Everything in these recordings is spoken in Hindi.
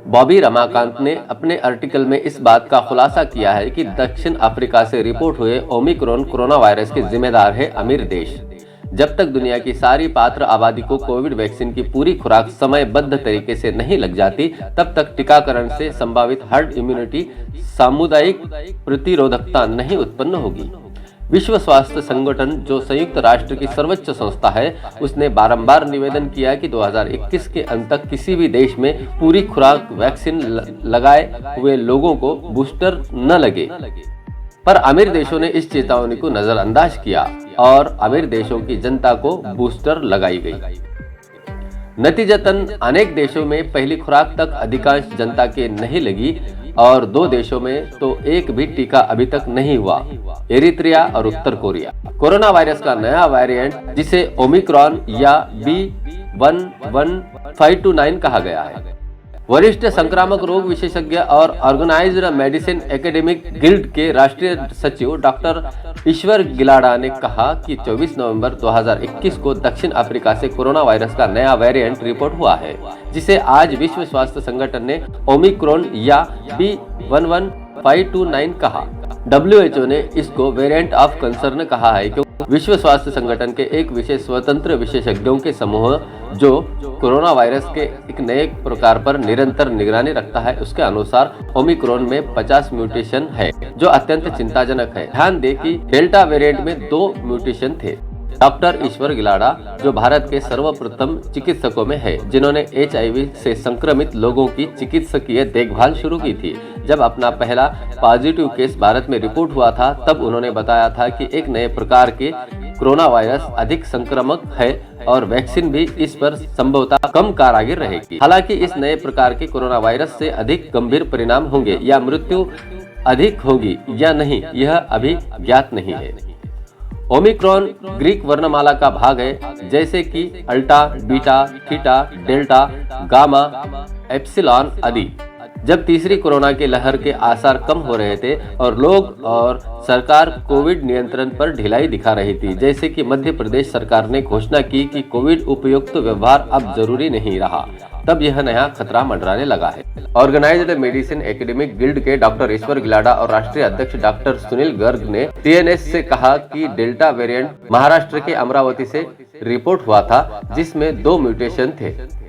बॉबी रमाकांत ने अपने आर्टिकल में इस बात का खुलासा किया है कि दक्षिण अफ्रीका से रिपोर्ट हुए ओमिक्रॉन कोरोना वायरस के जिम्मेदार है अमीर देश। जब तक दुनिया की सारी पात्र आबादी को कोविड वैक्सीन की पूरी खुराक समयबद्ध तरीके से नहीं लग जाती, तब तक टीकाकरण से संभावित हर्ड इम्यूनिटी, सामुदायिक प्रतिरोधकता नहीं उत्पन्न होगी। विश्व स्वास्थ्य संगठन, जो संयुक्त राष्ट्र की सर्वोच्च संस्था है, उसने बारंबार निवेदन किया कि 2021 के अंत तक किसी भी देश में पूरी खुराक वैक्सीन लगाए हुए लोगों को बूस्टर न लगे। पर अमीर देशों ने इस चेतावनी को नजरअंदाज किया और अमीर देशों की जनता को बूस्टर लगाई गई। नतीजतन अनेक देशों में पहली खुराक तक अधिकांश जनता के नहीं लगी और 2 देशों में तो एक भी टीका अभी तक नहीं हुआ, एरित्रिया और उत्तर कोरिया। कोरोना वायरस का नया वेरिएंट, जिसे ओमिक्रॉन या B11529 कहा गया है, वरिष्ठ संक्रामक रोग विशेषज्ञ और ऑर्गेनाइज्ड मेडिसिन एकेडमिक गिल्ड के राष्ट्रीय सचिव डॉक्टर ईश्वर गिलाडा ने कहा कि 24 नवंबर 2021 को दक्षिण अफ्रीका से कोरोना वायरस का नया वेरिएंट रिपोर्ट हुआ है, जिसे आज विश्व स्वास्थ्य संगठन ने ओमिक्रॉन या B11529 कहा। WHO ने इसको वेरिएंट ऑफ कंसर्न कहा है क्योंकि विश्व स्वास्थ्य संगठन के एक विशेष स्वतंत्र विशेषज्ञों के समूह, जो कोरोना वायरस के एक नए प्रकार पर निरंतर निगरानी रखता है, उसके अनुसार ओमिक्रॉन में 50 म्यूटेशन है, जो अत्यंत चिंताजनक है। ध्यान दें कि डेल्टा वेरिएंट में 2 म्यूटेशन थे। डॉक्टर ईश्वर गिलाडा, जो भारत के सर्वप्रथम चिकित्सकों में है, जिन्होंने HIV से संक्रमित लोगों की चिकित्सकीय देखभाल शुरू की थी। जब अपना पहला पॉजिटिव केस भारत में रिपोर्ट हुआ था, तब उन्होंने बताया था कि एक नए प्रकार के कोरोना वायरस अधिक संक्रामक है और वैक्सीन भी इस पर संभवतः कम कारागर रहेगी। हालांकि इस नए प्रकार के कोरोना वायरस से अधिक गंभीर परिणाम होंगे या मृत्यु अधिक होगी या नहीं, यह अभी ज्ञात नहीं है। ओमिक्रॉन ग्रीक वर्णमाला का भाग है, जैसे कि alpha, beta, theta, delta, gamma, epsilon आदि। जब तीसरी कोरोना की लहर के आसार कम हो रहे थे और लोग और सरकार कोविड नियंत्रण पर ढिलाई दिखा रही थी, जैसे कि मध्य प्रदेश सरकार ने घोषणा की कि कोविड उपयुक्त व्यवहार अब जरूरी नहीं रहा, तब यह नया खतरा मंडराने लगा है। ऑर्गेनाइज्ड मेडिसिन एकेडमिक गिल्ड के डॉक्टर ईश्वर गिलाडा और राष्ट्रीय अध्यक्ष डॉक्टर सुनील गर्ग ने TNS से कहा कि डेल्टा वेरिएंट महाराष्ट्र के अमरावती से रिपोर्ट हुआ था, जिसमें 2 म्यूटेशन थे।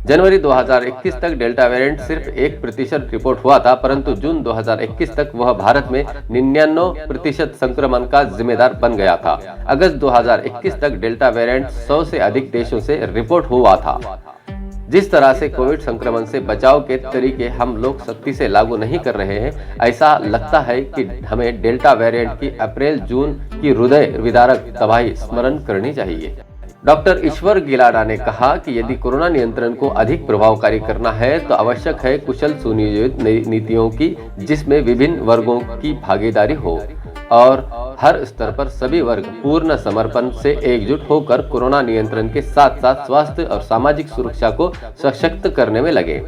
जनवरी 2021 तक डेल्टा वेरिएंट सिर्फ 1% रिपोर्ट हुआ था, परंतु जून 2021 तक वह भारत में 99% संक्रमण का जिम्मेदार बन गया था। अगस्त 2021 तक डेल्टा वेरिएंट 100 से अधिक देशों से रिपोर्ट हुआ था। जिस तरह से कोविड संक्रमण से बचाव के तरीके हम लोग सख्ती से लागू नहीं कर रहे हैं, ऐसा लगता है कि हमें डेल्टा वेरिएंट की अप्रैल-जून की हृदय विदारक तबाही स्मरण करनी चाहिए। डॉक्टर ईश्वर गिलाडा ने कहा कि यदि कोरोना नियंत्रण को अधिक प्रभावकारी करना है तो आवश्यक है कुशल सुनियोजित नीतियों की, जिसमें विभिन्न वर्गों की भागीदारी हो और हर स्तर पर सभी वर्ग पूर्ण समर्पण से एकजुट होकर कोरोना नियंत्रण के साथ साथ स्वास्थ्य और सामाजिक सुरक्षा को सशक्त करने में लगे।